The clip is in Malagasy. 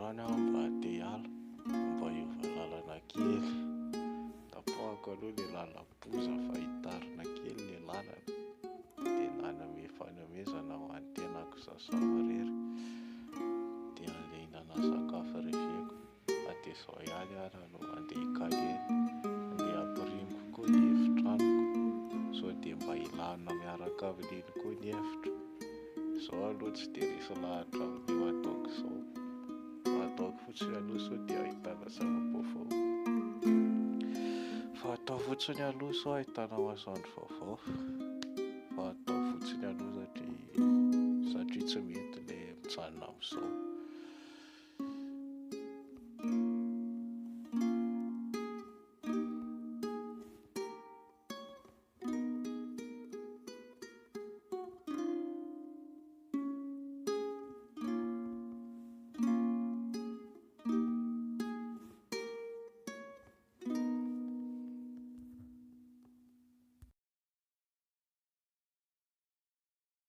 androany aho mba hate hiala, mba hiova lalana kely. Tapahako aloha ilay lalam-poza fa hitarina kely ilay lalana, dia nanome fanomezana ho an'ny tenako sasao irery, dia andeha hihinana sakafo reveko. Dia izao ihany ara no andeha hikaly, andeha hampirimo koa ny efitranoko, sao dia mba hilana miaraka amin'iny koa ny efitra. Izao aloha tsy dia misy lahatra amin'io ataoko izao, fa ataoko fotsiny aloha sao dia ahitana zava-baovao. Fa atao fotsiny aloha sao ahitana masoandro vaovao. Fa atao fotsiny aloha satria tsy mety ilay mijanona amin'izao.